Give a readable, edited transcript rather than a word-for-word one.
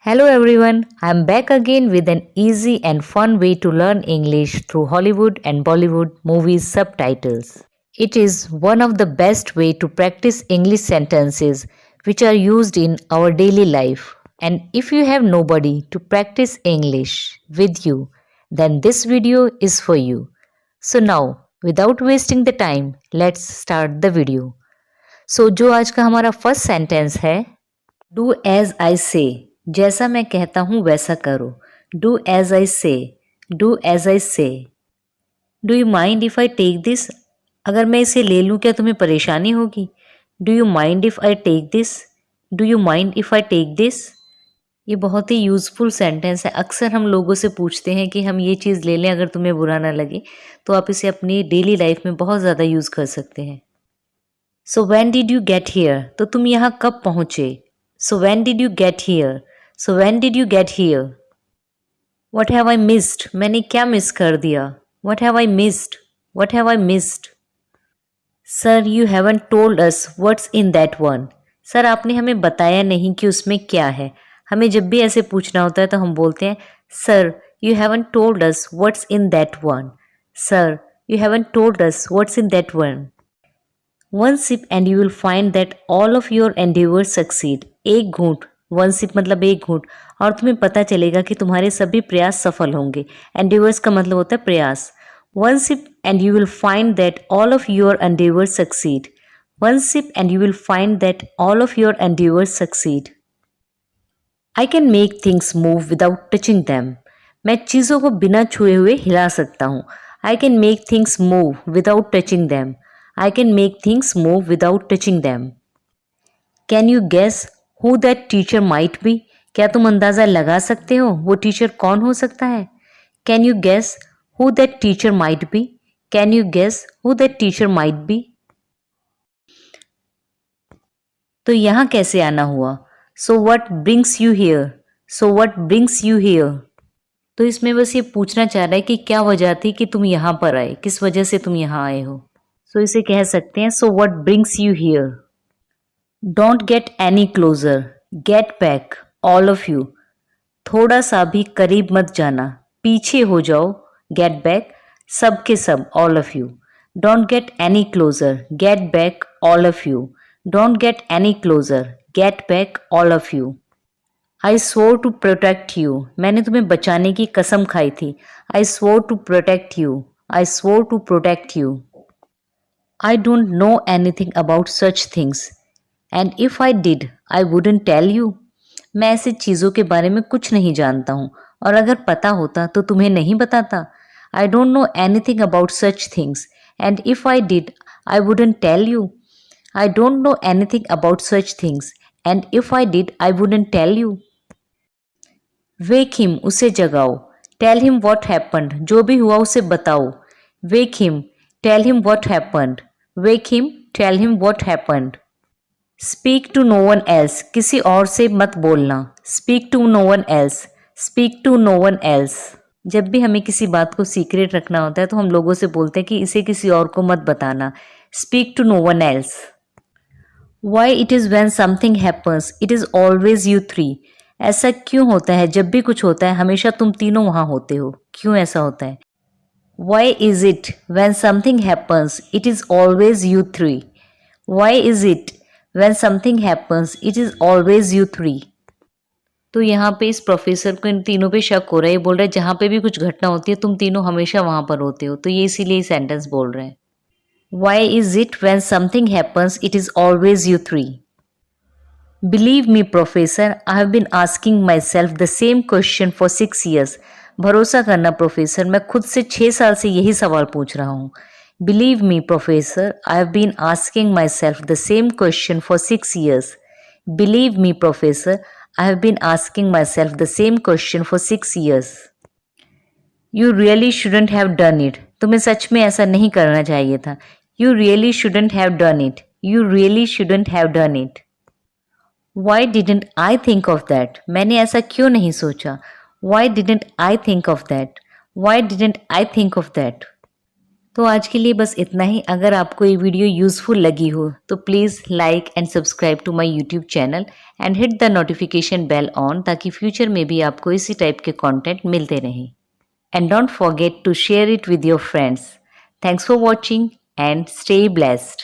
Hello everyone, I am back again with an easy and fun way to learn English through Hollywood and Bollywood movies subtitles. It is one of the best way to practice English sentences which are used in our daily life. And if you have nobody to practice English with you, then this video is for you. So now, without wasting the time, let's start the video. So जो आज का हमारा first sentence है, do as I से, जैसा मैं कहता हूं वैसा करो. Do as I say, do as I say. Do you mind if I take this, अगर मैं इसे ले लूं क्या तुम्हें परेशानी होगी. Do you mind if I take this, do you mind if I take this. ये बहुत ही यूजफुल सेंटेंस है. अक्सर हम लोगों से पूछते हैं कि हम ये चीज़ ले लें, अगर तुम्हें बुरा ना लगे, तो आप इसे अपनी डेली लाइफ में बहुत ज़्यादा यूज़ कर सकते हैं. So when did you get here, तो तुम यहाँ कब पहुँचे. So when did you get here, so when did you get here. What have I missed, मैंने क्या मिस कर दिया. What have I missed, what have I missed. Sir you haven't told us what's in that one, sir आपने हमें बताया नहीं कि उसमें क्या है. हमें जब भी ऐसे पूछना होता है तो हम बोलते हैं sir you haven't told us what's in that one. Sir you haven't told us what's in that one. One sip and you will find that all of your endeavours succeed. एक घूंट, वन सिप मतलब एक घूंट, और तुम्हें पता चलेगा कि तुम्हारे सभी प्रयास सफल होंगे. एंडेवर्स का मतलब होता है प्रयास. One sip and you will find that all of your endeavours succeed. One sip and you will find that all of your endeavours succeed. I can make things move without touching them, मैं चीज़ों को बिना छुए हुए हिला सकता हूँ. I can make things move without touching them. I can make things move without touching them. Can you guess who that teacher might be? क्या तुम अंदाज़ा लगा सकते हो वो टीचर कौन हो सकता है. Can you guess who that teacher might be? Can you guess who that teacher might be? तो यहाँ कैसे आना हुआ. So what brings you here? So what brings you here? तो इसमें बस ये पूछना चाह रहा है कि क्या वजह थी कि तुम यहाँ पर आए, किस वजह से तुम यहाँ आए हो. सो इसे कह सकते हैं so what brings you here. Don't get any closer, get back all of you, थोड़ा सा भी करीब मत जाना, पीछे हो जाओ. गेट बैक सब के सब, all of you. Don't get any closer, get back all of you. Don't get any closer, get back all of you. I swore to protect you, मैंने तुम्हें बचाने की कसम खाई थी. I swore to protect you. I swore to protect you. I don't know anything about such things, and if I did, I wouldn't tell you. मैं ऐसी चीज़ों के बारे में कुछ नहीं जानता हूँ, और अगर पता होता तो तुम्हें नहीं बताता. I don't know anything about such things, and if I did, I wouldn't tell you. I don't know anything about such things, and if I did, I wouldn't tell you. Wake him, उसे जगाओ. Tell him what happened, जो भी हुआ उसे बताओ. Wake him, tell him what happened. Wake him, tell him what happened. Speak to no one else, किसी और से मत बोलना. Speak to no one else. Speak to no one else. जब भी हमें किसी बात को सीक्रेट रखना होता है तो हम लोगों से बोलते हैं कि इसे किसी और को मत बताना. Speak to no one else. Why it is when something happens, it is always you three. ऐसा क्यों होता है जब भी कुछ होता है हमेशा तुम तीनों वहाँ होते हो. क्यों ऐसा होता है. Why is it when something happens, it is always you three? Why is it when something happens, it is always you three? तो यहाँ पे इस प्रोफेसर को इन तीनों पे शक हो रहा है. ये बोल रहा है जहाँ पे भी कुछ घटना होती है तुम तीनों हमेशा वहाँ पर होते हो. तो ये इसीलिए सेंटेंस बोल रहे हैं. Why is it when something happens, it is always you three? Believe me, professor, I have been asking myself the same question for 6 years. भरोसा करना प्रोफेसर, मैं खुद से 6 साल से यही सवाल पूछ रहा हूँ. Believe me professor, I have been asking myself the same question for 6 years. Believe me professor, I have been asking myself the same question for 6 years. You really shouldn't have done it, तुम्हें सच में ऐसा नहीं करना चाहिए था. You really shouldn't have done it. You really shouldn't have done it. Why didn't I think of that, मैंने ऐसा क्यों नहीं सोचा. Why didn't I think of that? Why didn't I think of that? तो आज के लिए बस इतना ही। अगर आपको ये वीडियो यूजफुल लगी हो तो please like and subscribe to my YouTube channel and hit the notification bell on, ताकि फ्यूचर में भी आपको इसी टाइप के कंटेंट मिलते रहें। And don't forget to share it with your friends. Thanks for watching and stay blessed.